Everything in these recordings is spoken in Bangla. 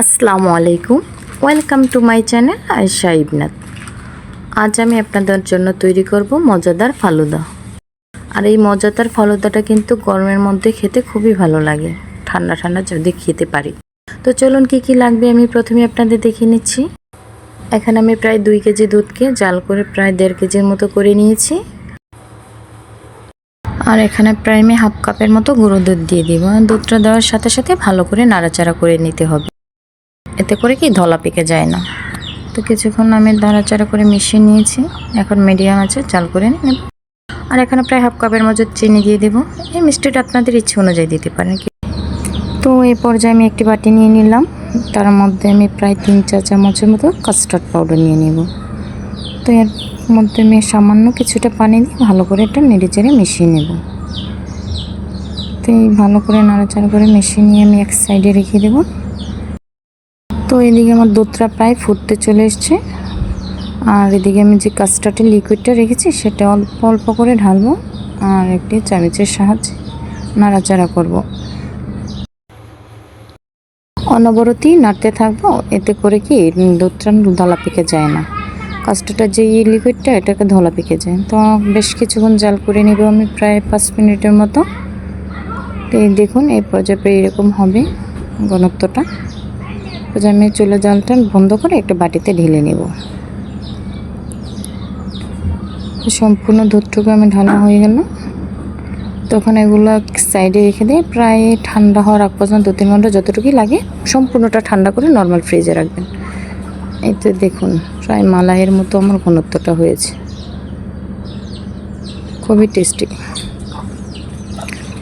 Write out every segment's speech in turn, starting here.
আসসালামু আলাইকুম, welcome to my channel Ayesha Ibnat. আজ আমি আপনাদের জন্য তৈরি করব মজাদার ফালুদা। আর এই মজাদার ফালুদাটা কিন্তু গরমের মধ্যে খেতে খুবই ভালো লাগে, ঠান্ডা ঠান্ডা যদি খেতে পারি। তো চলুন কি কি লাগবে আমি প্রথমে আপনাদের দেখিয়ে নিচ্ছি। এখানে আমি প্রায় 2 কেজি দুধকে জাল করে প্রায় 1.5 কেজির মতো করে নিয়েছি। আর এখানে প্রায় আমি হাফ কাপের মতো গুঁড়ো দুধ দিয়ে দিব। দুধটা দেওয়ার সাথে সাথে ভালো করে নাড়াচাড়া করে নিতে হবে, এতে করে কি ধলা পেকে যায় না। তো কিছুক্ষণ আমি নাড়াচাড়া করে মিশিয়ে নিয়েছি। এখন মিডিয়াম আছে জাল করে নেব। আর এখানে প্রায় হাফ কাপের মতো চিনি দিয়ে দেবো। এই মিষ্টিটা আপনাদের ইচ্ছে অনুযায়ী দিতে পারেন। তো এই পর্যায়ে আমি একটি বাটি নিয়ে নিলাম, তার মধ্যে আমি প্রায় 3 চা চামচের মতো কাস্টার্ড পাউডার নিয়ে নেব। তো এর মধ্যে আমি সামান্য কিছুটা পানি দিয়ে ভালো করে এটা নেড়েচেড়ে মিশিয়ে নেব। তো এই ভালো করে নাড়াচাড়া করে মিশিয়ে নিয়ে আমি এক সাইডে রেখে দেবো। তো এদিকে আমার দুধটা প্রায় ফুটতে চলে এসছে। আর এদিকে আমি যে কাস্টার্ডের লিকুইডটা রেখেছি সেটা অল্প অল্প করে ঢালবো আর একটি চামচের সাহায্যে নাড়াচাড়া করব। অনবরতই নাড়তে থাকবো, এতে করে কি দুধটা ধলা পেকে যায় না। কাস্টার্ডের যে লিকুইডটা এটাকে ধলা পেকে যায়। তো বেশ কিছুক্ষণ জাল করে নেব আমি প্রায় 5 মিনিটের মতো। তো এই দেখুন এই পর্যায়ে এরকম হবে ঘনত্বটা। তো আমি চুলা জালটা বন্ধ করে একটা বাটিতে ঢেলে নেব। সম্পূর্ণ দুধটুকু আমি ঢালা হয়ে গেল। তখন এগুলো সাইডে রেখে দিয়ে প্রায় ঠান্ডা হওয়ার আগ পর্যন্ত 2-3 ঘন্টা যতটুকুই লাগে সম্পূর্ণটা ঠান্ডা করে নর্মাল ফ্রিজে রাখবেন। এই তো দেখুন প্রায় মালাইয়ের মতো আমার ঘনত্বটা হয়েছে, খুবই টেস্টি।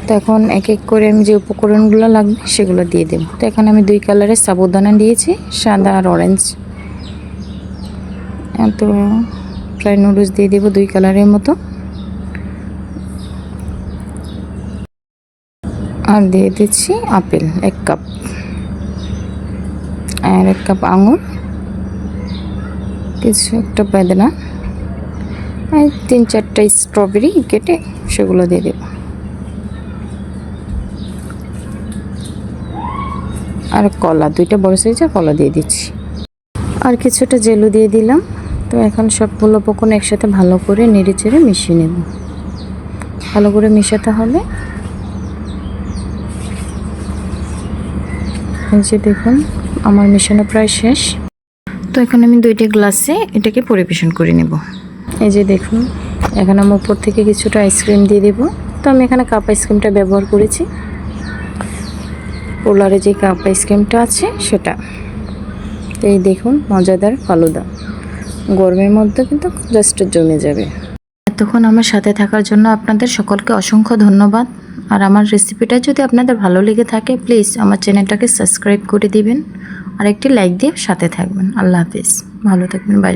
তো এখন এক এক করে আমি যে উপকরণগুলো লাগবে সেগুলো দিয়ে দেব। তো এখানে আমি 2 কালারের সাবুদানা দিয়েছি, সাদা আর অরেঞ্জ। তো প্রায় নুডলস দিয়ে দেবো 2 কালারের মতো। আর দিয়ে দিচ্ছি আপেল 1 কাপ, আর 1 কাপ আঙুর, কিছু একটা বেদানা, আর 3-4টা স্ট্রবেরি কেটে সেগুলো দিয়ে দেব। আর কলা 2টা বড় সাইজের কলা দিয়ে দিচ্ছি, আর কিছুটা জেলো দিয়ে দিলাম। তো এখন সবগুলো উপকরণ একসাথে ভালো করে নেড়েচেড়ে মিশিয়ে নেব। ভালো করে মেশাতে হবে। এই যে দেখুন আমার মেশানো প্রায় শেষ। তো এখন আমি 2টি গ্লাসে এটাকে পরিবেশন করে নেব। এই যে দেখুন এখন আমি উপর থেকে কিছুটা আইসক্রিম দিয়ে দেব। তো আমি এখানে কাপ আইসক্রিমটা ব্যবহার করেছি, পোলারে যে কাপ আইসক্রিমটা আছে সেটা। তো এই দেখুন মজাদার ফালুদা, গরমের মধ্যে কিন্তু জাস্ট জমে যাবে। এতক্ষণ আমার সাথে থাকার জন্য আপনাদের সকলকে অসংখ্য ধন্যবাদ। আর আমার রেসিপিটা যদি আপনাদের ভালো লেগে থাকে প্লিজ আমার চ্যানেলটাকে সাবস্ক্রাইব করে দিবেন আর একটি লাইক দিয়ে সাথে থাকবেন। আল্লাহ হাফিজ, ভালো থাকবেন, বাই।